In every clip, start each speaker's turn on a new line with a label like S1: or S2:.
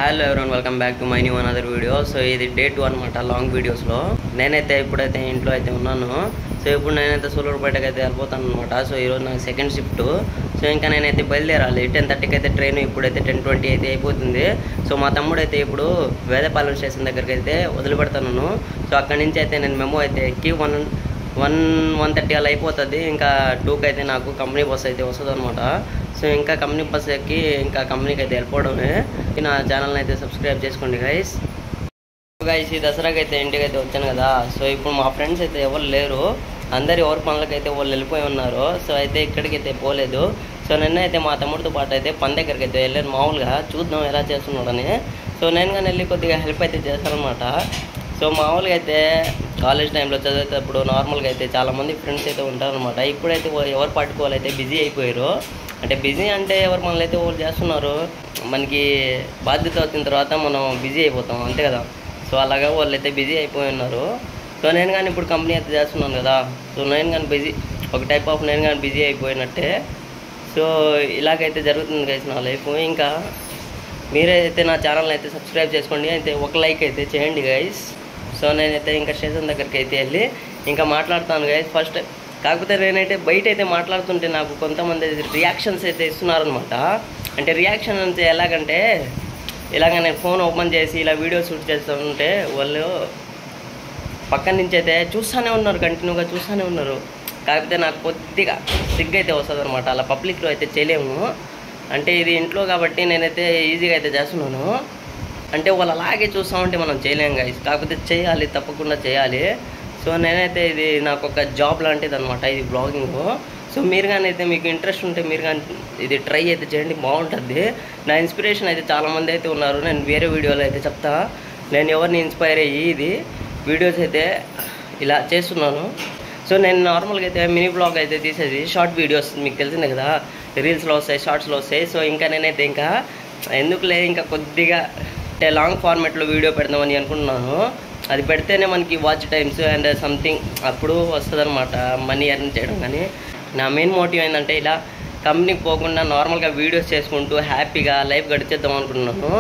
S1: Hello everyone, welcome back to my new another video. So ఇది day 2 అనమాట long వీడియోస్లో. నేనైతే ఇప్పుడైతే ఇంట్లో అయితే ఉన్నాను. సో ఇప్పుడు నేనైతే సూలూరుపేటకి అయితే వెళ్ళిపోతాను అనమాట. సో ఈరోజు నాకు సెకండ్ షిఫ్ట్. సో ఇంకా నేనైతే బయలుదేరాలి. 10:30కి అయితే ట్రైన్, ఇప్పుడైతే 10:20 అయితే అయిపోతుంది. సో మా తమ్ముడు అయితే ఇప్పుడు వేదపాలెం స్టేషన్ దగ్గరికి అయితే వదిలిపెడతాను. సో అక్కడి నుంచి అయితే నేను మెమో అయితే ఎక్కి 1:30 అలా అయిపోతుంది. ఇంకా 2కి అయితే నాకు కంపెనీ బస్ అయితే వస్తుంది అనమాట. సో ఇంకా కంపెనీ బస్ ఎక్కి ఇంకా కంపెనీకి అయితే వెళ్ళిపోవడమే. నా ఛానల్ని అయితే సబ్స్క్రైబ్ చేసుకోండి గైస్. ఈ దసరాకి అయితే ఇంటికి అయితే వచ్చాను కదా. సో ఇప్పుడు మా ఫ్రెండ్స్ అయితే ఎవరు లేరు, అందరు ఎవరి పనులకైతే వాళ్ళు వెళ్ళిపోయి ఉన్నారు. సో అయితే ఇక్కడికి అయితే పోలేదు. సో నిన్న అయితే మా తమ్ముడితో పాటు అయితే పని దగ్గరికి అయితే వెళ్ళాను. మామూలుగా చూద్దాం ఎలా చేస్తున్నాడని. సో నేను కానీ వెళ్ళి కొద్దిగా హెల్ప్ అయితే చేస్తాను అనమాట. సో మామూలుగా అయితే కాలేజ్ టైంలో చదివేటప్పుడు నార్మల్గా అయితే చాలామంది ఫ్రెండ్స్ అయితే ఉంటారనమాట. ఇప్పుడైతే ఎవరు పట్టుకోవాలైతే బిజీ అయిపోయారు. అంటే బిజీ అంటే ఎవరు మనల్ని అయితే వాళ్ళు చేస్తున్నారు, మనకి బాధ్యత వచ్చిన తర్వాత మనం బిజీ అయిపోతాం అంతే కదా. సో అలాగా వాళ్ళు అయితే బిజీ అయిపోయి ఉన్నారు. సో నేను కానీ ఇప్పుడు కంపెనీ అయితే చేస్తున్నాను కదా. సో నేను కానీ బిజీ, ఒక టైప్ ఆఫ్ నేను కానీ బిజీ అయిపోయినట్టే. సో ఇలాగైతే జరుగుతుంది గైస్ నా లైఫ్. ఇంకా మీరైతే నా ఛానల్ని అయితే సబ్స్క్రైబ్ చేసుకోండి, అయితే ఒక లైక్ అయితే చేయండి గైస్. సో నేనైతే ఇంకా స్టేషన్ దగ్గరికి అయితే వెళ్ళి ఇంకా మాట్లాడతాను గైస్ ఫస్ట్. కాకపోతే నేనైతే బయట అయితే మాట్లాడుతుంటే నాకు కొంతమంది రియాక్షన్స్ అయితే ఇస్తున్నారనమాట. అంటే రియాక్షన్ అంటే ఎలాగంటే, ఇలాగ నేను ఫోన్ ఓపెన్ చేసి ఇలా వీడియో షూట్ చేస్తుంటే వాళ్ళు పక్కన నుంచి అయితే చూస్తూనే ఉన్నారు, కంటిన్యూగా చూస్తూనే ఉన్నారు. కాకపోతే నాకు కొద్దిగా సిగ్గు అయితే వస్తుంది అనమాట. అలా పబ్లిక్లో అయితే చేయలేము. అంటే ఇది ఇంట్లో కాబట్టి నేనైతే ఈజీగా అయితే చేస్తున్నాను. అంటే వాళ్ళు అలాగే చూస్తూ ఉంటే మనం చేయలేము గైస్. కాకపోతే చేయాలి, తప్పకుండా చేయాలి. సో నేనైతే ఇది నాకు ఒక జాబ్ లాంటిది అనమాట ఇది బ్లాగింగ్. సో మీరు కానీ అయితే మీకు ఇంట్రెస్ట్ ఉంటే మీరు కానీ ఇది ట్రై అయితే చేయండి, బాగుంటుంది. నా ఇన్స్పిరేషన్ అయితే చాలామంది అయితే ఉన్నారు. నేను వేరే వీడియోలో అయితే చెప్తా నేను ఎవరిని ఇన్స్పైర్ అయ్యి ఇది వీడియోస్ అయితే ఇలా చేస్తున్నాను. సో నేను నార్మల్గా అయితే మినీ బ్లాగ్ అయితే తీసేది, షార్ట్ వీడియోస్ మీకు తెలిసిందే కదా, రీల్స్లో వస్తాయి, షార్ట్స్లో వస్తాయి. సో ఇంకా నేనైతే ఇంకా ఎందుకులే ఇంకా కొద్దిగా అంటే లాంగ్ ఫార్మాట్లో వీడియో పెడదామని అనుకుంటున్నాను. అది పెడితేనే మనకి వాచ్ టైమ్స్ అండ్ సంథింగ్ అప్పుడు వస్తుంది అనమాట, మనీ ఎర్న్ చేయడం. కానీ నా మెయిన్ మోటివ్ ఏంటంటే ఇలా కంపెనీకి పోకుండా నార్మల్గా వీడియోస్ చేసుకుంటూ హ్యాపీగా లైఫ్ గడిచేద్దాం అనుకుంటున్నాను.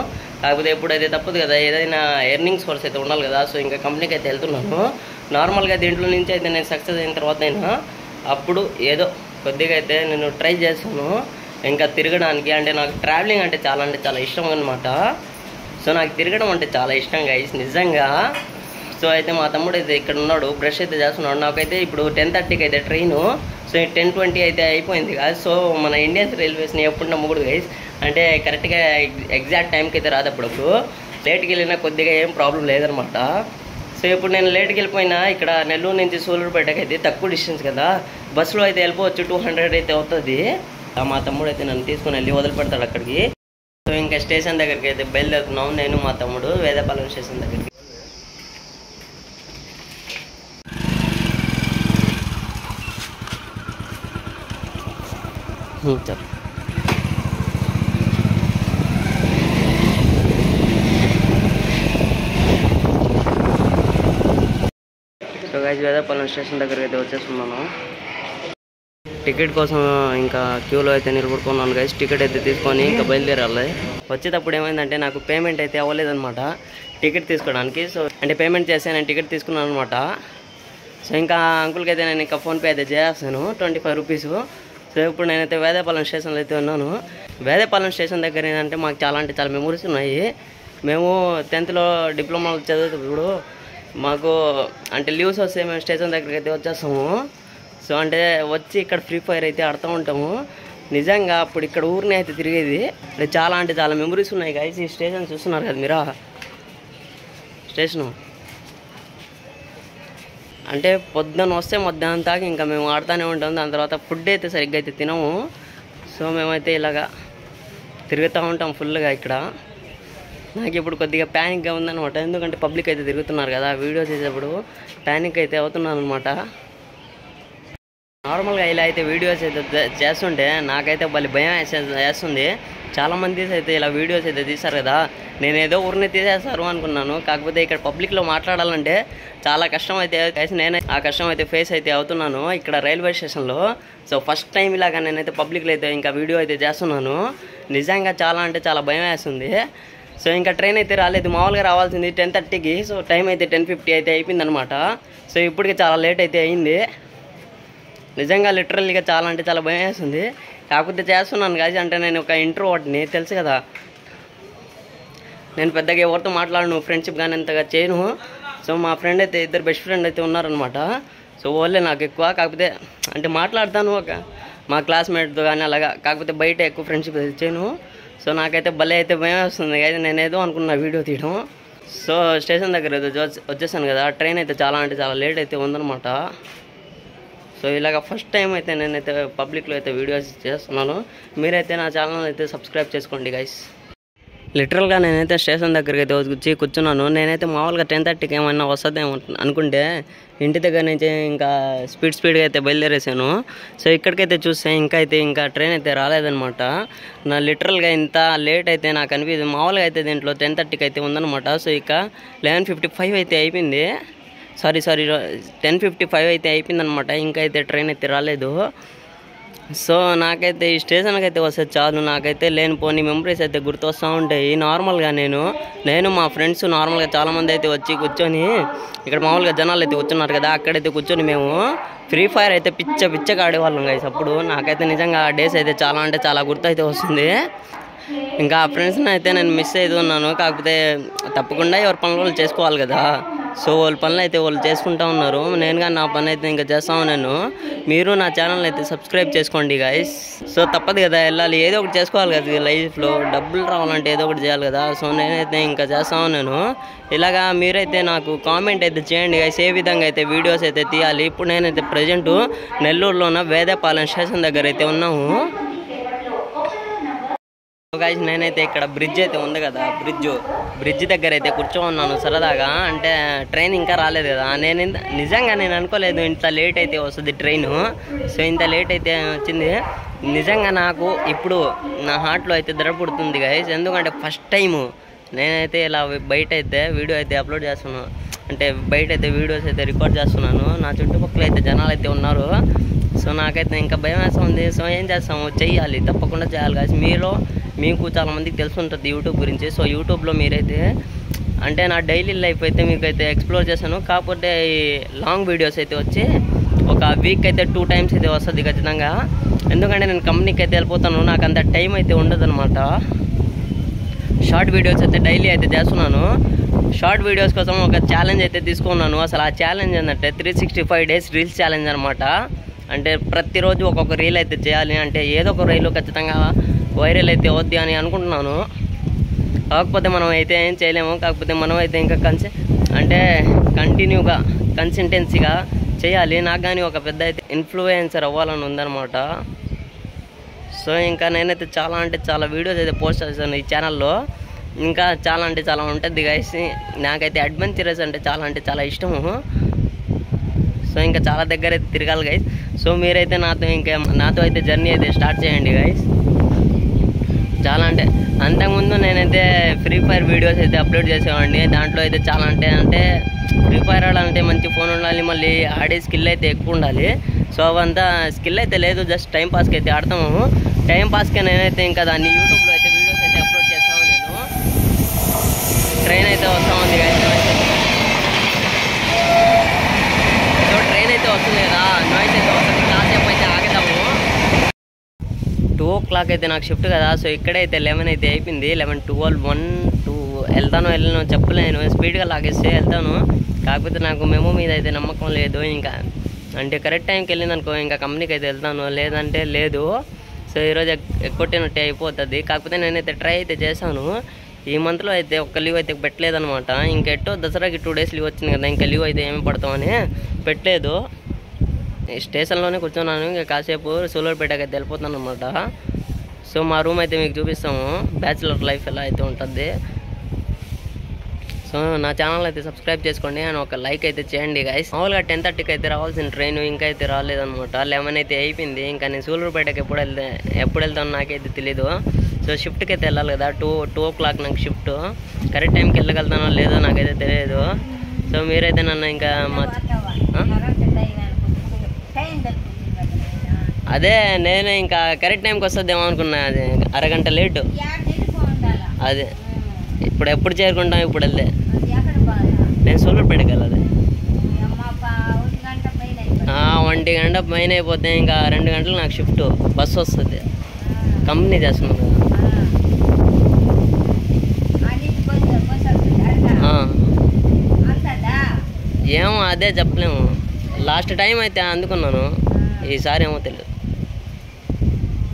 S1: కాకపోతే ఎప్పుడైతే తప్పదు కదా, ఏదైనా ఎర్నింగ్ సోర్స్ అయితే ఉండాలి కదా. సో ఇంకా కంపెనీకి అయితే వెళ్తున్నాను. నార్మల్గా దీంట్లో నుంచి అయితే నేను సక్సెస్ అయిన తర్వాత అయినా అప్పుడు ఏదో కొద్దిగా అయితే నేను ట్రై చేస్తాను ఇంకా తిరగడానికి. అంటే నాకు ట్రావెలింగ్ అంటే చాలా ఇష్టం అనమాట. సో నాకు తిరగడం అంటే చాలా ఇష్టం గైస్ నిజంగా. సో అయితే మా తమ్ముడు అయితే ఇక్కడ ఉన్నాడు, బ్రష్ అయితే చేస్తున్నాడు. నాకైతే ఇప్పుడు 10:30కి అయితే ట్రైను. సో 10:20 అయితే అయిపోయింది కదా. సో మన ఇండియన్ రైల్వేస్ని ఎప్పుడు నమ్మకూడదు గైస్. అంటే కరెక్ట్గా ఎగ్జాక్ట్ టైంకి అయితే రాదు. అప్పుడప్పుడు లేట్కి వెళ్ళినా కొద్దిగా ఏం ప్రాబ్లం లేదనమాట. సో ఇప్పుడు నేను లేట్కి వెళ్ళిపోయినా ఇక్కడ నెల్లూరు నుంచి సూలూరుపేటకి అయితే తక్కువ డిస్టెన్స్ కదా, బస్సులో అయితే వెళ్ళిపోవచ్చు, 200 అయితే అవుతుంది. మా తమ్ముడు అయితే నన్ను తీసుకుని వెళ్ళి వదిలిపెడతాడు అక్కడికి. సో ఇంకా స్టేషన్ దగ్గరికి అయితే బయలుదేరుతున్నాం, నేను మా తమ్ముడు వేదపాలెం స్టేషన్ దగ్గరికి. చెప్పు. సో గైస్ వేదపాలెం స్టేషన్ దగ్గరికి అయితే వచ్చేస్తున్నాను. టికెట్ కోసం ఇంకా క్యూలో అయితే నిలబడుకున్నాను గైస్. టికెట్ అయితే తీసుకొని ఇంకా బయలుదేరాలి. వచ్చేటప్పుడు ఏమైందంటే నాకు పేమెంట్ అయితే అవ్వలేదన్నమాట టికెట్ తీసుకోవడానికి. సో అంటే పేమెంట్ చేస్తే నేను టికెట్ తీసుకున్నాను అనమాట. సో ఇంకా అంకుల్కి అయితే నేను ఇంకా ఫోన్పే అయితే చేస్తాను 25 రూపీస్. సో ఇప్పుడు నేనైతే వేదపాలెం స్టేషన్లో అయితే ఉన్నాను. వేదపాలెం స్టేషన్ దగ్గర ఏంటంటే మాకు చాలా మెమరీస్ ఉన్నాయి. మేము 10th డిప్లొమా చదివేటప్పుడు మాకు అంటే లీవ్స్ వస్తే మేము స్టేషన్ దగ్గరికి అయితే వచ్చేస్తాము. సో అంటే వచ్చి ఇక్కడ ఫ్రీ ఫైర్ అయితే ఆడుతూ ఉంటాము. నిజంగా అప్పుడు ఇక్కడ ఊరిని అయితే తిరిగేది. అంటే చాలా మెమరీస్ ఉన్నాయి గైస్. ఈ స్టేషన్ చూస్తున్నారు కదా మీరు, స్టేషను అంటే పొద్దున్న వస్తే మధ్యాహ్నం దాకా ఇంకా మేము ఆడుతూనే ఉంటాం. దాని తర్వాత ఫుడ్ అయితే సరిగ్గా అయితే తినము. సో మేమైతే ఇలాగా తిరుగుతూ ఉంటాం ఫుల్గా ఇక్కడ. నాకు ఇప్పుడు కొద్దిగా ప్యానిక్గా ఉందన్నమాట, ఎందుకంటే పబ్లిక్ అయితే తిరుగుతున్నారు కదా, వీడియో చేసేటప్పుడు ప్యానిక్ అయితే అవుతున్నాను అనమాట. నార్మల్గా ఇలా అయితే వీడియోస్ అయితే చేస్తుంటే నాకైతే భయం వేస్తుంది. చాలామంది అయితే ఇలా వీడియోస్ అయితే తీస్తారు కదా, నేను ఏదో ఊరిని తీసేస్తారు అనుకున్నాను. కాకపోతే ఇక్కడ పబ్లిక్లో మాట్లాడాలంటే చాలా కష్టం అయితే కలిసి నేనే ఆ కష్టం అయితే ఫేస్ అయితే అవుతున్నాను ఇక్కడ రైల్వే స్టేషన్లో. సో ఫస్ట్ టైం ఇలాగా నేనైతే పబ్లిక్లో అయితే ఇంకా వీడియో అయితే చేస్తున్నాను. నిజంగా చాలా అంటే చాలా భయం వేస్తుంది. సో ఇంకా ట్రైన్ అయితే రాలేదు, మామూలుగా రావాల్సింది 10:30కి. సో టైం అయితే 10:50 అయితే అయిపోయింది అనమాట. సో ఇప్పటికి చాలా లేట్ అయితే అయింది. నిజంగా లిటరల్గా చాలా అంటే చాలా భయం వేస్తుంది. కాకపోతే చేస్తున్నాను కాదు, అంటే నేను ఒక ఇంట్రోవర్ట్ని తెలుసు కదా, నేను పెద్దగా ఎవరితో మాట్లాడను, ఫ్రెండ్షిప్ కానీ అంతగా చేయను. సో మా ఫ్రెండ్ అయితే ఇద్దరు బెస్ట్ ఫ్రెండ్ అయితే ఉన్నారనమాట. సో వాళ్ళే నాకు ఎక్కువ, కాకపోతే అంటే మాట్లాడతాను ఒక మా క్లాస్మేట్తో కానీ అలాగా, కాకపోతే బయట ఎక్కువ ఫ్రెండ్షిప్ అయితే చేయను. సో నాకైతే భలే అయితే భయం వస్తుంది అయితే నేనేదో అనుకున్నా వీడియో తీయడం. సో స్టేషన్ దగ్గర వచ్చేసాను కదా, ట్రైన్ అయితే చాలా అంటే చాలా లేట్ అయితే ఉందన్నమాట. సో ఇలాగ ఫస్ట్ టైం అయితే నేనైతే పబ్లిక్లో అయితే వీడియోస్ చేస్తున్నాను. మీరైతే నా ఛానల్ అయితే సబ్స్క్రైబ్ చేసుకోండి గైస్. లిటరల్గా నేనైతే స్టేషన్ దగ్గరికి అయితే వచ్చి కూర్చున్నాను. నేనైతే మామూలుగా 10:30కి ఏమైనా వస్తుందేమో అనుకుంటే ఇంటి దగ్గర నుంచి ఇంకా స్పీడ్గా అయితే బయలుదేరేసాను. సో ఇక్కడికైతే చూస్తే ఇంకా ట్రైన్ అయితే రాలేదనమాట. నా లిటరల్గా ఇంత లేట్ అయితే నాకు అనిపించింది. మామూలుగా అయితే దీంట్లో 10:30కి అయితే ఉందన్నమాట. సో ఇక 11:55 అయితే అయిపోయింది, సారీ 10:55 అయితే అయిపోయింది అనమాట. ఇంకా అయితే ట్రైన్ అయితే రాలేదు. సో నాకైతే ఈ స్టేషన్కి అయితే వస్తే చాలు, నాకైతే లేనిపోని మెమరీస్ అయితే గుర్తొస్తూ ఉంటాయి. నార్మల్గా నేను మా ఫ్రెండ్స్ నార్మల్గా చాలామంది అయితే వచ్చి కూర్చొని, ఇక్కడ మామూలుగా జనాలు అయితే కూర్చున్నారు కదా, అక్కడైతే కూర్చొని మేము ఫ్రీ ఫైర్ అయితే పిచ్చగా ఆడేవాళ్ళం గైస్. అప్పుడు నాకైతే నిజంగా ఆ డేస్ అయితే చాలా అంటే చాలా గుర్తు అయితే వస్తుంది. ఇంకా ఆ ఫ్రెండ్స్ని అయితే నేను మిస్ అయితే ఉన్నాను. కాకపోతే తప్పకుండా ఎవరి పనులు వాళ్ళు చేసుకోవాలి కదా. సో వాళ్ళ పనులు అయితే వాళ్ళు చేసుకుంటూ ఉన్నారు, నేను కానీ నా పని అయితే ఇంకా చేస్తా ఉన్నాను. మీరు నా ఛానల్ అయితే సబ్స్క్రైబ్ చేసుకోండి గైస్. సో తప్పదు కదా, వెళ్ళాలి, ఏదో ఒకటి చేసుకోవాలి కదా లైఫ్లో, డబ్బులు రావాలంటే ఏదో ఒకటి చేయాలి కదా. సో నేనైతే ఇంకా చేస్తా ఉన్నాను. ఇలాగా మీరైతే నాకు కామెంట్ అయితే చేయండి గైస్, ఏ విధంగా అయితే వీడియోస్ అయితే తీయాలి. ఇప్పుడు నేనైతే ప్రజెంట్ నెల్లూరులోన వేదేపాలెం స్టేషన్ దగ్గర అయితే ఉన్నాము. గైస్ నేనైతే ఇక్కడ బ్రిడ్జ్ అయితే ఉంది కదా, బ్రిడ్జ్ దగ్గర అయితే కూర్చోన్నాను సరదాగా. అంటే ట్రైన్ ఇంకా రాలేదు కదా, నిజంగా నేను అనుకోలేదు ఇంత లేట్ అయితే వస్తుంది ట్రైన్. సో ఇంత లేట్ అయితే వచ్చింది. నిజంగా నాకు ఇప్పుడు నా హార్ట్లో అయితే దడ పుడుతుంది గైస్. ఎందుకంటే ఫస్ట్ టైము నేనైతే ఇలా బయట అయితే వీడియో అయితే అప్లోడ్ చేస్తున్నాను, అంటే బయట అయితే వీడియోస్ అయితే రికార్డ్ చేస్తున్నాను. నా చుట్టుపక్కల అయితే జనాలు అయితే ఉన్నారు. సో నాకైతే ఇంకా భయం వేస్తుంది. సో ఏం చేస్తాము, చెయ్యాలి, తప్పకుండా చేయాలి గైస్. మీకు చాలామందికి తెలుసుంటుంది యూట్యూబ్ గురించి. సో యూట్యూబ్లో మీరైతే అంటే నా డైలీ లైఫ్ అయితే మీకైతే ఎక్స్ప్లోర్ చేశాను. కాకపోతే ఈ లాంగ్ వీడియోస్ అయితే వచ్చి ఒక వీక్ అయితే 2 times అయితే వస్తుంది ఖచ్చితంగా. ఎందుకంటే నేను కంపెనీకి అయితే వెళ్ళిపోతాను, నాకు అంత టైం అయితే ఉండదు అనమాట. షార్ట్ వీడియోస్ అయితే డైలీ అయితే చేస్తున్నాను. షార్ట్ వీడియోస్ కోసం ఒక ఛాలెంజ్ అయితే తీసుకున్నాను. అసలు ఆ ఛాలెంజ్ ఏంటంటే 365 days రీల్స్ ఛాలెంజ్ అనమాట. అంటే ప్రతిరోజు ఒక్కొక్క రీల్ అయితే చేయాలి, అంటే ఏదో ఒక రీల్ ఖచ్చితంగా వైరల్ అయితే అవుద్ది అని అనుకుంటున్నాను. కాకపోతే మనం అయితే ఏం చేయలేము. కాకపోతే మనం అయితే ఇంకా అంటే కంటిన్యూగా కన్సిస్టెన్సీగా చేయాలి. నాకు కానీ ఒక పెద్ద అయితే ఇన్ఫ్లుయెన్సర్ అవ్వాలని ఉందన్నమాట. సో ఇంకా నేనైతే చాలా అంటే చాలా వీడియోస్ అయితే పోస్ట్ చేశాను ఈ ఛానల్లో. ఇంకా చాలా అంటే చాలా ఉంటుంది గైస్. నాకైతే అడ్వెంచరస్ అంటే చాలా ఇష్టము. సో ఇంకా చాలా దగ్గర అయితే తిరగాలి గైస్. సో మీరైతే నాతో అయితే జర్నీ అయితే స్టార్ట్ చేయండి గైస్. చాలా అంటే అంతకుముందు నేనైతే ఫ్రీ ఫైర్ వీడియోస్ అయితే అప్లోడ్ చేసేవాడిని. దాంట్లో అయితే చాలా అంటే ఫ్రీ ఫైర్ ఆడాలంటే మంచి ఫోన్ ఉండాలి, మళ్ళీ ఆడే స్కిల్ అయితే ఎక్కువ ఉండాలి. సో అవంతా స్కిల్ అయితే లేదు, జస్ట్ టైం పాస్కి అయితే ఆడతాము. టైం పాస్కే నేనైతే ఇంకా దాన్ని యూట్యూబ్లో అయితే వీడియోస్ అయితే అప్లోడ్ చేస్తాము. నేను ట్రైన్ అయితే వస్తూ ఉంది గైస్. సో ట్రైన్ అయితే వస్తుంది కదా, నాయిస్ అయితే వస్తుంది. కాసేపు అయితే ఆగుతాము. 2 o'clock అయితే నాకు షిఫ్ట్ కదా. సో ఇక్కడైతే 11 అయితే అయిపోయింది. 11, 12, 1, 2 వెళ్ళను చెప్పలేను. స్పీడ్గా లాగేస్తే వెళ్తాను. కాకపోతే నాకు మెమో మీద అయితే నమ్మకం లేదు. ఇంకా అంటే కరెక్ట్ టైంకి వెళ్ళిందనుకో ఇంకా కంపెనీకి అయితే వెళ్తాను, లేదంటే లేదు. సో ఈరోజు ఎక్కొట్టినట్టే అయిపోతుంది. కాకపోతే నేనైతే ట్రై అయితే చేశాను. ఈ మంత్లో అయితే ఒక్క లీవ్ అయితే పెట్టలేదనమాట. ఇంకెట్టో దసరాకి 2 days లీవ్ వచ్చింది కదా, ఇంకా లీవ్ అయితే ఏమి పడతామని పెట్టలేదు. స్టేషన్లోనే కూర్చున్నాను. ఇంకా కాసేపు సూలూరుపేటకి అయితే వెళ్ళిపోతాను అనమాట. సో మా రూమ్ అయితే మీకు చూపిస్తాము, బ్యాచిలర్ లైఫ్ ఎలా అయితే ఉంటుంది. సో నా ఛానల్ అయితే సబ్స్క్రైబ్ చేసుకోండి అని ఒక లైక్ అయితే చేయండి గైస్. మామూలుగా 10:30కి అయితే రావాల్సిన ట్రైన్ ఇంకా అయితే రాలేదనమాట. 11 అయితే అయిపోయింది. ఇంకా నేను సూలూరుపేటకి ఎప్పుడు వెళ్తాను నాకైతే తెలీదు. సో షిఫ్ట్కి అయితే వెళ్ళాలి కదా, 2 o'clock నాకు షిఫ్ట్. కరెక్ట్ టైంకి వెళ్ళగలుగుతానో లేదో నాకైతే తెలియదు. సో మీరైతే నన్ను ఇంకా అదే నేను ఇంకా కరెక్ట్ టైంకి వస్తుందేమో అనుకున్నా, అది అరగంట లేటు. అదే ఇప్పుడు ఎప్పుడు చేరుకుంటాం ఇప్పుడు వెళ్తే? నేను సూళ్ళూరుపేటకి వెళ్ళాలి. 1 గంట పైన అయిపోతే ఇంకా 2 గంటలు నాకు షిఫ్ట్ బస్సు వస్తుంది. కంపెనీ చేస్తున్నాను కదా. ఏమో అదే చెప్పలేము. లాస్ట్ టైం అయితే అందుకున్నాను, ఈసారి ఏమో తెలియదు.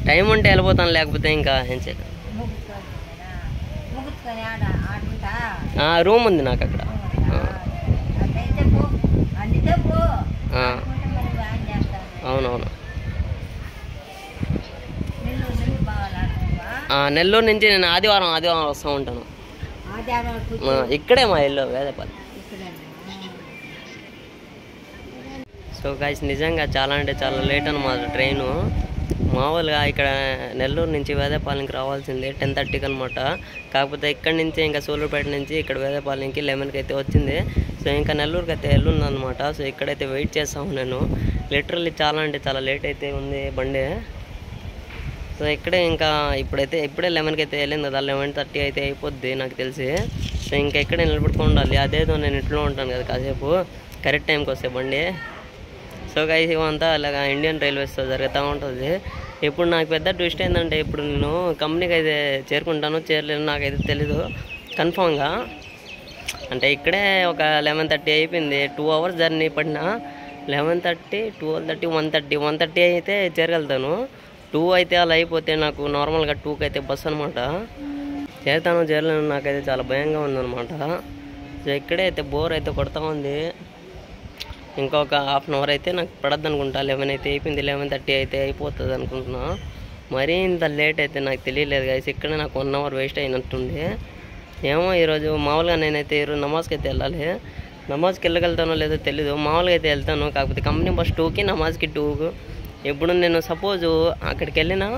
S1: టైం ఉంటే వెళ్ళిపోతాను, లేకపోతే ఇంకా ఏం చేయలేదు. రూమ్ ఉంది నాకు అక్కడ. అవునవును. నెల్లూరు నుంచి నేను ఆదివారం వస్తూ ఉంటాను. ఇక్కడే మా ఇల్లు వేదపల్లి. సో గైస్ నిజంగా చాలా అంటే చాలా లేట్ అన్నమాట ట్రైను. మామూలుగా ఇక్కడ నెల్లూరు నుంచి వేదపాలెంకి రావాల్సింది 10:30కి అనమాట. కాకపోతే ఇక్కడ నుంచి ఇంకా సూళ్ళూరుపేట నుంచి ఇక్కడ వేదపాలెంకి 11కి అయితే వచ్చింది. సో ఇంకా నెల్లూరుకి అయితే వెళ్ళుందనమాట. సో ఇక్కడైతే వెయిట్ చేస్తాము నేను. లిటరల్లీ చాలా అంటే చాలా లేట్ అయితే ఉంది బండి. సో ఇక్కడే ఇంకా ఇప్పుడే 11కి అయితే వెళ్ళింది కదా, 11:30 అయితే అయిపోద్ది నాకు తెలిసి. సో ఇంకా ఇక్కడే నిలబెట్టుకుని ఉండాలి. అదేదో నేను ఇంట్లో ఉంటాను కదా కాసేపు, కరెక్ట్ టైంకి వస్తే బండి. సో గైస్ ఇవంతా అలాగా ఇండియన్ రైల్వేస్తో జరుగుతూ ఉంటుంది. ఇప్పుడు నాకు పెద్ద ట్విస్ట్ ఏంటంటే, ఇప్పుడు నేను కంపెనీకి అయితే చేరుకుంటాను చేరలేను నాకైతే తెలీదు కన్ఫామ్గా. అంటే ఇక్కడే ఒక 11:30 అయిపోయింది. 2 అవర్స్ జర్నీ పడినా 11:30, 12:30, 1:30 అయితే చేరగలుగుతాను. 2 అయితే అలా అయిపోతే నాకు నార్మల్గా 2కి అయితే బస్సు అనమాట. చేరలేను నాకైతే చాలా భయంగా ఉందన్నమాట. సో ఇక్కడే అయితే బోర్ అయితే కొడతా ఉంది. ఇంకొక హాఫ్ అన్ అవర్ అయితే నాకు పడద్దు అనుకుంటా. 11 అయితే అయిపోయింది, 11:30 అయితే అయిపోతుంది అనుకుంటున్నా. మరీ ఇంత లేట్ అయితే నాకు తెలియలేదు గైస్. ఇక్కడే నాకు 1 అవర్ వేస్ట్ అయినట్టుంది. ఏమో ఈరోజు మామూలుగా నేనైతే ఈరోజు నమాజ్కి అయితే వెళ్ళాలి. నమాజ్కి వెళ్ళగలుగుతానో లేదో తెలీదు. మామూలుగా అయితే వెళ్తాను, కాకపోతే కంపెనీ బస్ 2కి, నమాజ్కి 2కు. ఇప్పుడు నేను సపోజు అక్కడికి వెళ్ళినా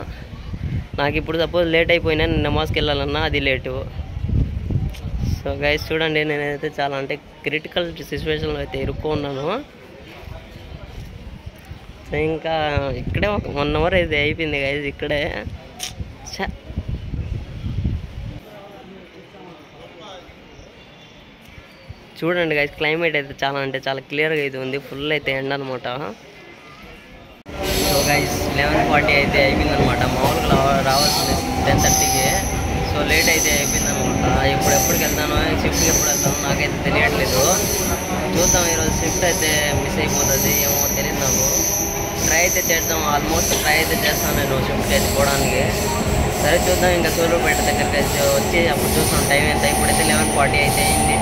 S1: నాకు ఇప్పుడు సపోజ్ లేట్ అయిపోయినా నేను నమాజ్కి వెళ్ళాలన్నా అది లేటు. సో గైస్ చూడండి, నేనైతే చాలా అంటే క్రిటికల్ సిచ్యువేషన్లో అయితే ఇరుక్కున్నాను. సో ఇంకా ఇక్కడే ఒక 1 అవర్ అయితే అయిపోయింది గైస్. ఇక్కడే చూడండి గైస్, క్లైమేట్ అయితే చాలా అంటే చాలా క్లియర్గా అయితే ఉంది. ఫుల్ అయితే ఎండ అనమాట. సో గైస్ 11:40 అయితే అయిపోయింది అనమాట. మామూలుగా రావాల్సింది 10:30కి. సో లేట్ అయితే అయిపోయింది అనమాట. ఎప్పటికి వెళ్తాను, షిఫ్ట్కి ఎప్పుడు వెళ్తాను నాకైతే తెలియట్లేదు. చూద్దాం, ఈరోజు షిఫ్ట్ అయితే మిస్ అయిపోతుంది ఏమో తెలియదు నాకు. ట్రై అయితే చేద్దాం, ఆల్మోస్ట్ ట్రై అయితే చేస్తాను నేను షిఫ్ట్కి అయితే పోవడానికి. సరే చూద్దాం, ఇంకా సూళ్ళూరుపేట దగ్గరికి అయితే వచ్చి అప్పుడు చూస్తాం టైం ఎంత. ఇప్పుడైతే 11:40 అయితే అయింది.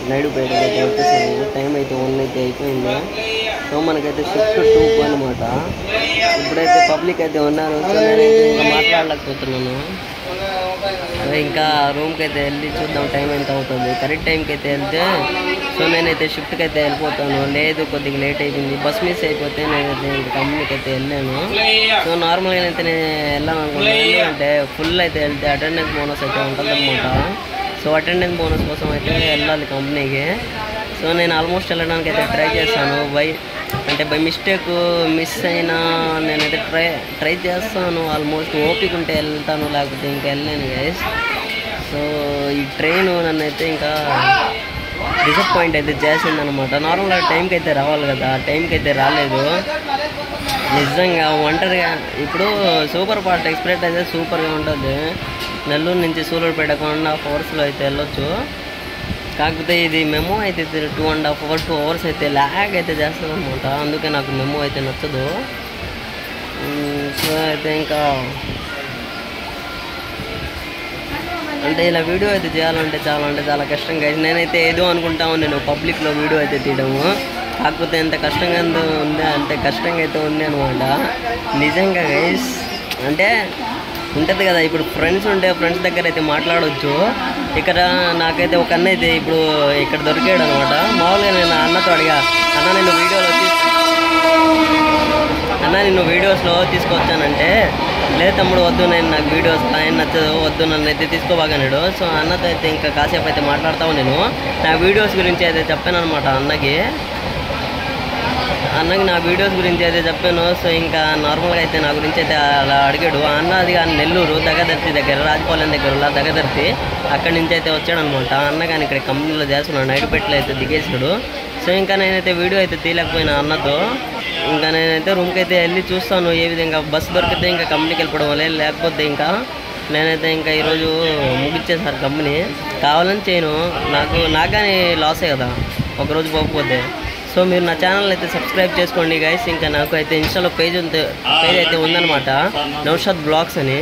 S1: నైడుపేటకి అయితే వచ్చేసాము. టైం అయితే 1 అయితే అయిపోయింది. సో మనకైతే షిఫ్ట్ 2 అనమాట. ఇప్పుడైతే పబ్లిక్ అయితే ఉన్నారు. సో నేనైతే ఇంకా మాట్లాడలేకపోతున్నాను. ఇంకా రూమ్కి అయితే వెళ్ళి చూద్దాం టైం ఎంత అవుతుంది. కరెక్ట్ టైంకి అయితే వెళ్తే సో నేనైతే షిఫ్ట్కి అయితే వెళ్ళిపోతాను. లేదు కొద్దిగా లేట్ అయిపోయింది, బస్ మిస్ అయిపోతే నేనైతే ఇంకా కంపెనీకి అయితే వెళ్ళాను. సో నార్మల్గా అయితే నేను వెళ్ళాను అనుకున్నాను. ఎందుకంటే ఫుల్ అయితే వెళ్తే అటెండెన్స్ బోనస్ అయితే ఉంటుంది అనమాట. సో అటెండెన్స్ బోనస్ కోసం అయితే వెళ్ళాలి కంపెనీకి. సో నేను ఆల్మోస్ట్ వెళ్ళడానికి అయితే ట్రై చేస్తాను. బై మిస్టేక్ మిస్ అయినా నేనైతే ట్రై చేస్తాను. ఆల్మోస్ట్ ఓపిక ఉంటే వెళ్తాను, లేకపోతే ఇంకా వెళ్ళలేను గైస్. సో ఈ ట్రైన్ నన్ను అయితే ఇంకా డిసప్పాయింట్ అయితే చేసిందనమాట. నార్మల్గా టైంకి అయితే రావాలి కదా, టైంకి అయితే రాలేదు. నిజంగా ఒంటరిగా ఇప్పుడు సూపర్ ఫాస్ట్ ఎక్స్ప్రెస్ అయితే సూపర్గా ఉంటుంది. నెల్లూరు నుంచి సూళ్ళూరుపేట 1.5 అవర్స్లో అయితే వెళ్ళొచ్చు. కాకపోతే ఇది మెమో అయితే 2.5 అవర్స్ 2 అవర్స్ అయితే ల్యాగ్ అయితే చేస్తుంది అనమాట. అందుకే నాకు మెమో అయితే నచ్చదు. సో అయితే ఇంకా అంటే ఇలా వీడియో అయితే చేయాలంటే చాలా కష్టం గైస్. నేనైతే ఏదో అనుకుంటాము నేను పబ్లిక్లో వీడియో అయితే తీయడము. కాకపోతే ఎంత కష్టంగా ఉంది అంతే కష్టంగా అయితే ఉంది అనమాట నిజంగా గైస్. అంటే ఉంటుంది కదా, ఇప్పుడు ఫ్రెండ్స్ ఉంటే ఫ్రెండ్స్ దగ్గర అయితే మాట్లాడవచ్చు. ఇక్కడ నాకైతే ఒక అన్న అయితే ఇప్పుడు ఇక్కడ దొరికాడు అనమాట. మామూలుగా నేను అన్నతో అడిగా, అన్న నిన్ను వీడియోస్లో తీసుకొచ్చానంటే, లేదు తమ్ముడు వద్దు, నాకు వీడియోస్ ఆయన నచ్చదు, వద్దు నన్ను అయితే తీసుకోబాగన్నాడు. సో అన్నతో అయితే ఇంకా కాసేపు అయితే మాట్లాడతాము. నేను నా వీడియోస్ గురించి అయితే చెప్పాను అనమాట అన్నకి. అన్నకి నా వీడియోస్ గురించి అయితే చెప్పాను. సో ఇంకా నార్మల్గా అయితే నా గురించి అయితే అలా అడిగాడు. అన్న అది కానీ నెల్లూరు దగదర్తి దగ్గర, రాజపాలెం దగ్గర దగదర్తి, అక్కడి నుంచి అయితే వచ్చాడనమాట. అన్న కానీ ఇక్కడ కంపెనీలో చేస్తున్నాడు, నైట్ పెట్లో అయితే దిగేసాడు. సో ఇంకా నేనైతే వీడియో అయితే తీయలేకపోయినా అన్నతో. ఇంకా నేనైతే రూమ్కి అయితే వెళ్ళి చూస్తాను ఏ విధంగా బస్సు దొరికితే ఇంకా కంపెనీకి వెళ్ళిపోవడం వల్ల, లేకపోతే ఇంకా నేనైతే ఇంకా ఈరోజు ముగిచ్చేసారు కంపెనీ. కావాలని చేయను, నాకు కానీ లాసే కదా ఒకరోజు పోకపోతే. సో మీరు నా ఛానల్ అయితే సబ్స్క్రైబ్ చేసుకోండి గైస్. ఇంకా నాకు అయితే ఇన్స్టాలో పేజ్ అయితే ఉందన్నమాట, నౌషాద్ బ్లాగ్స్ అని.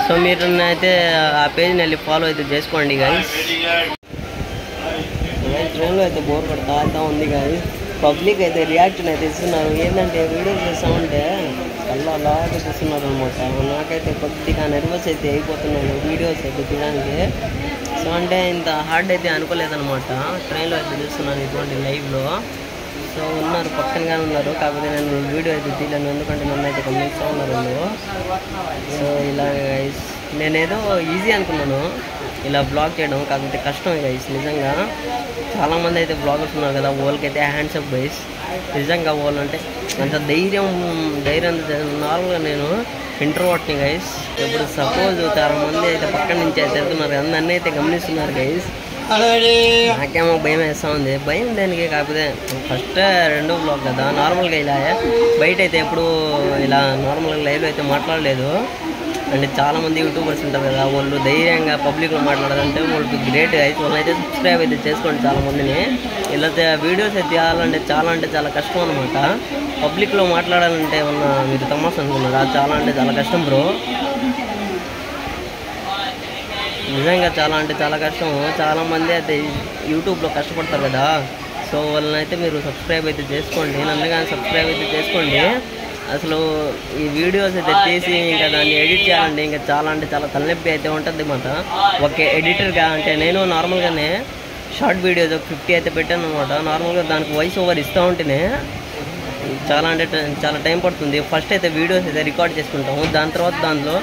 S1: సో మీరు అయితే ఆ పేజ్ని వెళ్ళి ఫాలో అయితే చేసుకోండి గైస్. ట్రైన్లో అయితే బోర్ కొడతా ఉంది గైస్. పబ్లిక్ అయితే రియాక్షన్ అయితే ఇస్తున్నారు. ఏంటంటే వీడియోస్ చేస్తామంటే అలా అలాగే చూస్తున్నారు అనమాట. నాకైతే కొద్దిగా నర్వస్ అయితే అయిపోతున్నాను వీడియోస్ అయితే తీయడానికి. సో అంటే ఇంత హార్డ్ అయితే అనుకోలేదన్నమాట. ట్రైన్లో అయితే చూస్తున్నాను ఇటువంటి లైవ్లో. సో ఉన్నారు, పక్కనగానే ఉన్నారు. కాకపోతే నేను వీడియో అయితే తీయలేను, ఎందుకంటే నన్ను అయితే గమనిస్తూ ఉన్నారు వాళ్ళు. సో ఇలా గైస్ నేనేదో ఈజీ అనుకున్నాను ఇలా బ్లాగ్ చేయడం, కాకపోతే కష్టమే గైస్ నిజంగా. చాలామంది అయితే బ్లాగర్స్ ఉన్నారు కదా, వాళ్ళకైతే హ్యాండ్స్ అప్ గైస్. నిజంగా వాళ్ళు అంటే అంత ధైర్యం నార్మల్గా నేను ఇంట్రోవర్ట్ని గైస్. ఇప్పుడు సపోజ్ చాలామంది అయితే పక్కన నుంచి అయితే వెళ్తున్నారు కదా, నన్ను అయితే గమనిస్తున్నారు గైస్. నాకేమో భయం వేస్తూ ఉంది. భయం దానికి, కాకపోతే ఫస్ట్ రెండో బ్లాగ్ కదా, నార్మల్గా ఇలా బయట అయితే ఎప్పుడు ఇలా నార్మల్గా లైవ్లో అయితే మాట్లాడలేదు. అంటే చాలామంది యూట్యూబర్స్ ఉంటారు కదా, వాళ్ళు ధైర్యంగా పబ్లిక్లో మాట్లాడాలంటే వాళ్ళకి గ్రేట్ అయితే. వాళ్ళైతే సబ్స్క్రైబ్ అయితే చేసుకోండి చాలామందిని. ఇలా వీడియోస్ అయితే తీయాలంటే చాలా కష్టం అనమాట. పబ్లిక్లో మాట్లాడాలంటే ఏమన్నా మీరు తమాషా అనుకున్నారు, అది చాలా కష్టం బ్రో. నిజంగా చాలా కష్టం. చాలామంది అయితే యూట్యూబ్లో కష్టపడతారు కదా, సో వాళ్ళని అయితే మీరు సబ్స్క్రైబ్ అయితే చేసుకోండి. నన్ను కానీ సబ్స్క్రైబ్ అయితే చేసుకోండి. అసలు ఈ వీడియోస్ అయితే తీసి ఇంకా దాన్ని ఎడిట్ చేయాలంటే ఇంకా చాలా తలనొప్పి అయితే ఉంటుంది అన్నమాట. ఒక ఎడిటర్గా అంటే నేను నార్మల్గానే షార్ట్ వీడియోస్ 50 అయితే పెట్టాను అనమాట. నార్మల్గా దానికి వాయిస్ ఓవర్ ఇస్తూ ఉంటేనే చాలా టైం పడుతుంది. ఫస్ట్ అయితే వీడియోస్ అయితే రికార్డ్ చేసుకుంటాము, దాని తర్వాత దాంట్లో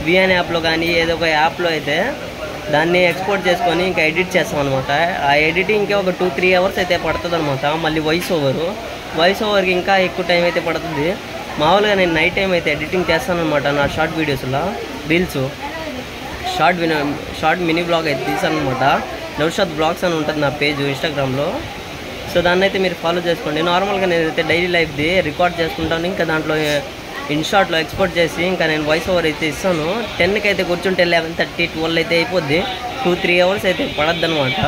S1: విఎన్ యాప్లో కానీ ఏదో ఒక యాప్లో అయితే దాన్ని ఎక్స్పోర్ట్ చేసుకొని ఇంకా ఎడిట్ చేస్తాం అనమాట. ఆ ఎడిటింగ్కి ఒక 2-3 అవర్స్ అయితే పడుతుంది అనమాట. మళ్ళీ వాయిస్ ఓవర్కి ఇంకా ఎక్కువ టైం అయితే పడుతుంది. మామూలుగా నేను నైట్ టైం అయితే ఎడిటింగ్ చేస్తాను అనమాట. నా షార్ట్ వీడియోస్లో రీల్స్ షార్ట్ మినీ బ్లాగ్ అయితే తీసాను అనమాట. నౌషాద్ బ్లాగ్స్ అని ఉంటుంది నా పేజ్ ఇన్స్టాగ్రామ్లో. సో దాన్ని అయితే మీరు ఫాలో చేసుకోండి. నార్మల్గా నేనైతే డైలీ లైఫ్ది రికార్డ్ చేసుకుంటాను, ఇంకా దాంట్లో ఇన్షార్ట్లో ఎక్స్పోర్ట్ చేసి ఇంకా నేను వాయిస్ ఓవర్ అయితే ఇస్తాను. 10కి అయితే కూర్చుంటే 11:30, 12 అయితే అయిపోద్ది. 2-3 అవర్స్ అయితే పడద్దు అనమాట.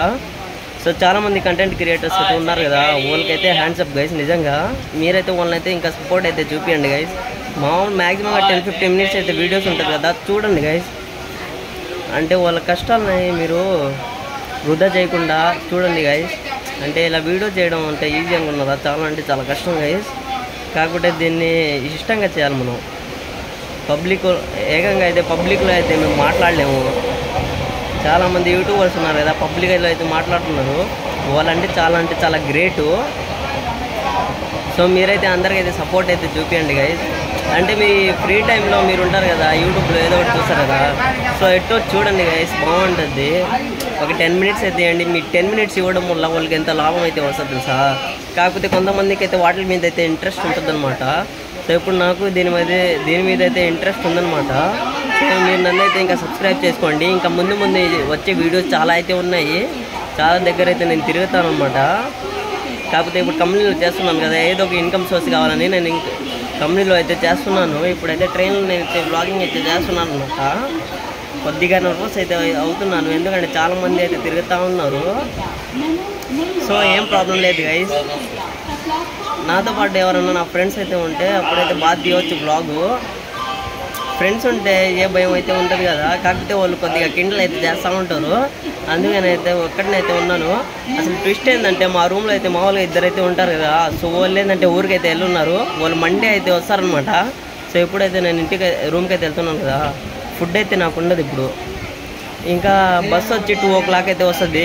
S1: సో చాలామంది కంటెంట్ క్రియేటర్స్ అయితే ఉన్నారు కదా, వాళ్ళకైతే హ్యాండ్స్ అప్ గైస్. నిజంగా మీరైతే వాళ్ళని అయితే ఇంకా సపోర్ట్ అయితే చూపించండి గైస్. మామూలు మ్యాక్సిమం 10-15 మినిట్స్ అయితే వీడియోస్ ఉంటుంది కదా, చూడండి గైస్. అంటే వాళ్ళ కష్టాలని మీరు వృధా చేయకుండా చూడండి గైస్. అంటే ఇలా వీడియో చేయడం అంటే ఈజీ అనుకున్నారా, చాలా కష్టం గైస్. కాకపోతే దీన్ని ఇష్టంగా చేయాలి మనం. ఏకంగా అయితే పబ్లిక్లో అయితే మేము మాట్లాడలేము. చాలామంది యూట్యూబర్స్ ఉన్నారు కదా, పబ్లిక్లో అయితే మాట్లాడుతున్నారు. వాళ్ళంటే చాలా గ్రేటు. సో మీరైతే అందరికైతే సపోర్ట్ అయితే చూపించండి గైస్. అంటే మీ ఫ్రీ టైంలో మీరు ఉంటారు కదా, యూట్యూబ్లో ఏదో ఒకటి చూస్తారు కదా, సో ఎట్టో చూడండి గైస్, బాగుంటుంది. ఒక 10 మినిట్స్ అయితే ఇవ్వండి. మీ 10 మినిట్స్ ఇవ్వడం వల్ల వాళ్ళకి ఎంత లాభం అయితే వస్తుంది తెలుసా. కాకపోతే కొంతమందికి అయితే వాటి మీద అయితే ఇంట్రెస్ట్ ఉంటుందన్నమాట. సో ఇప్పుడు నాకు దీని మీద అయితే ఇంట్రెస్ట్ ఉందన్నమాట. సో మీరు నన్ను అయితే ఇంకా సబ్స్క్రైబ్ చేసుకోండి. ఇంకా ముందు వచ్చే వీడియోస్ చాలా అయితే ఉన్నాయి. చాలా దగ్గర అయితే నేను తిరుగుతాను అనమాట. కాకపోతే ఇప్పుడు కంపెనీలో చేస్తున్నాను కదా, ఏదో ఒక ఇన్కమ్ సోర్స్ కావాలని నేను కంపెనీలో అయితే చేస్తున్నాను. ఇప్పుడైతే ట్రైన్లో నేనైతే బ్లాగింగ్ అయితే చేస్తున్నాను అనమాట. కొద్దిగా నర్వస్ అయితే అవుతున్నాను, ఎందుకంటే చాలామంది అయితే తిరుగుతూ ఉన్నారు. సో ఏం ప్రాబ్లం లేదు గైస్. నాతో పాటు ఎవరన్నా నా ఫ్రెండ్స్ అయితే ఉంటే అప్పుడైతే బాగా తీయవచ్చు బ్లాగు. ఫ్రెండ్స్ ఉంటే ఏ భయం అయితే ఉంటుంది కదా, కాకపోతే వాళ్ళు కొద్దిగా కిండలు అయితే చేస్తూ ఉంటారు. అందుకని అయితే ఒక్కడినైతే ఉన్నాను. అసలు ట్విస్ట్ ఏంటంటే మా రూమ్లో అయితే మామూలుగా ఇద్దరైతే ఉంటారు కదా, సో వాళ్ళు ఏంటంటే ఊరికైతే వెళ్ళున్నారు. వాళ్ళు మండే అయితే వస్తారనమాట. సో ఎప్పుడైతే నేను రూమ్కి అయితే వెళ్తున్నాను కదా, ఫుడ్ అయితే నాకు ఉండదు ఇప్పుడు. ఇంకా బస్సు వచ్చి 2 o'clock అయితే వస్తుంది.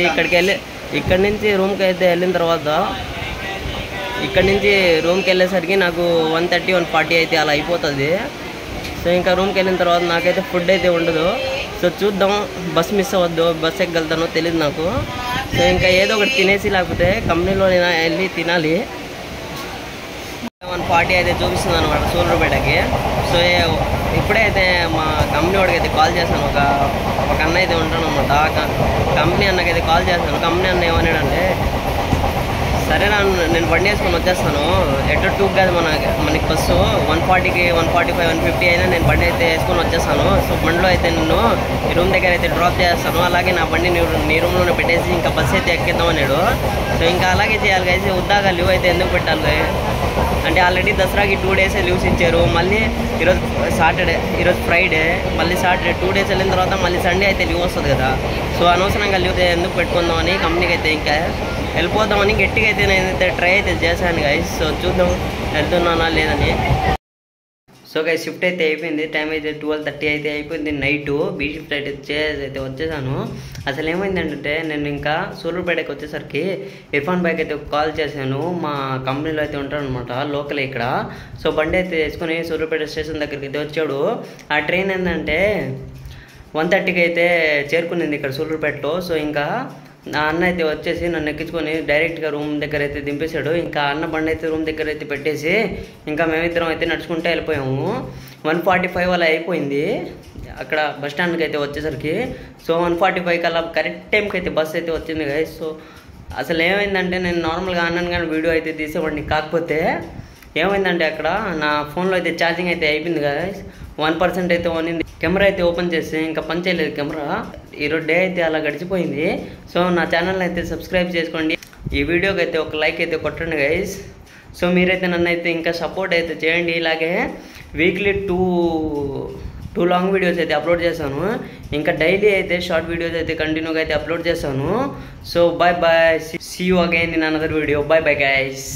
S1: ఇక్కడి నుంచి రూమ్కి అయితే వెళ్ళిన తర్వాత ఇక్కడి నుంచి రూమ్కి వెళ్ళేసరికి నాకు 1:30, 1:40 అయితే అలా అయిపోతుంది. సో ఇంకా రూమ్కి వెళ్ళిన తర్వాత నాకైతే ఫుడ్ అయితే ఉండదు. సో చూద్దాం, బస్ మిస్ అవ్వద్దు, బస్ ఎక్కగలుగుతానో తెలియదు నాకు. సో ఇంకా ఏదో ఒకటి తినేసి, లేకపోతే కంపెనీలో వెళ్ళి తినాలి. 40 అయితే చూపిస్తుంది అనమాట సూళ్ళూరుపేటకి. సో ఇప్పుడే అయితే మా కంపెనీ వాడికి అయితే కాల్ చేశాను. ఒక అన్న అయితే ఉంటాను అనమాట. కంపెనీ అన్నకైతే కాల్ చేశాను. కంపెనీ అన్న ఏమన్నాడంటే, సరేనా నేను బండి వేసుకొని వచ్చేస్తాను, ఎటు 2 కాదు మనకి బస్సు 140కి 145 150 అయినా నేను బండి అయితే వేసుకొని వచ్చేస్తాను. సో బండిలో అయితే నిన్ను ఈ రూమ్ దగ్గర అయితే డ్రాప్ చేస్తాను, అలాగే నా బండి నీ రూమ్లోనే పెట్టేసి ఇంకా బస్సు అయితే ఎక్కిద్దాం అన్నాడు. సో ఇంకా అలాగే చేయాలి కలిసి ఉద్దాగా లీవ్ అయితే ఎందుకు పెట్టాలి అంటే ఆల్రెడీ దసరాకి 2 డేసే లీవ్స్ ఇచ్చారు. మళ్ళీ ఈరోజు సాటర్డే, ఈరోజు ఫ్రైడే, మళ్ళీ సాటర్డే 2 డేస్ వెళ్ళిన తర్వాత మళ్ళీ సండే అయితే లీవ్ వస్తుంది కదా. సో అనవసరంగా లీవ్ ఎందుకు పెట్టుకుందామని కంపెనీకి అయితే ఇంకా వెళ్ళిపోదామని గట్టిగా అయితే నేనైతే ట్రై అయితే చేశాను గైస్. సో చూద్దాం వెళ్తున్నానా లేదని. సో గైస్ షిఫ్ట్ అయితే అయిపోయింది. టైం అయితే 12:30 అయితే అయిపోయింది నైట్. బీ షిఫ్ట్ అయితే వచ్చేసాను. అసలు ఏమైందంటే నేను ఇంకా సూళ్ళూరుపేటకి వచ్చేసరికి ఇర్ఫాన్ బైక్ అయితే కాల్ చేశాను. మా కంపెనీలో అయితే ఉంటాడు అనమాట, లోకల్ ఇక్కడ. సో బండి అయితే వేసుకొని సూళ్ళూరుపేట స్టేషన్ దగ్గరికి అయితే వచ్చాడు. ఆ ట్రైన్ ఏంటంటే 1:30కి అయితే చేరుకునింది ఇక్కడ సూళ్ళూరుపేటలో. సో ఇంకా నా అన్న అయితే వచ్చేసి నన్ను ఎక్కించుకొని డైరెక్ట్గా రూమ్ దగ్గర అయితే దింపేశాడు. ఇంకా అన్న బండి అయితే రూమ్ దగ్గర అయితే పెట్టేసి ఇంకా మేమిద్దరం అయితే నడుచుకుంటూ వెళ్ళిపోయాము. 1:45 అలా అయిపోయింది అక్కడ బస్ స్టాండ్కి అయితే వచ్చేసరికి. సో 1:45 కల్లా కరెక్ట్ టైంకి అయితే బస్సు అయితే వచ్చింది గైస్. సో అసలు ఏమైందంటే నేను నార్మల్గా అన్నాను కానీ వీడియో అయితే తీసేవాడిని, కాకపోతే ఏమైందంటే అక్కడ నా ఫోన్లో అయితే ఛార్జింగ్ అయితే అయిపోయింది గైస్. 1% అయితే ఉన్నింది. కెమెరా అయితే ఓపెన్ చేసి ఇంకా పని చేయలేదు కెమెరా. ఈరోజు డే అయితే అలా గడిచిపోయింది. సో నా ఛానల్ని అయితే సబ్స్క్రైబ్ చేసుకోండి, ఈ వీడియోకి అయితే ఒక లైక్ అయితే కొట్టండి గైస్. సో మీరైతే నన్ను అయితే ఇంకా సపోర్ట్ అయితే చేయండి. ఇలాగే వీక్లీ 2 లాంగ్ వీడియోస్ అయితే అప్లోడ్ చేశాను. ఇంకా డైలీ అయితే షార్ట్ వీడియోస్ అయితే కంటిన్యూగా అయితే అప్లోడ్ చేశాను. So bye bye, see you again in another video. Bye bye guys.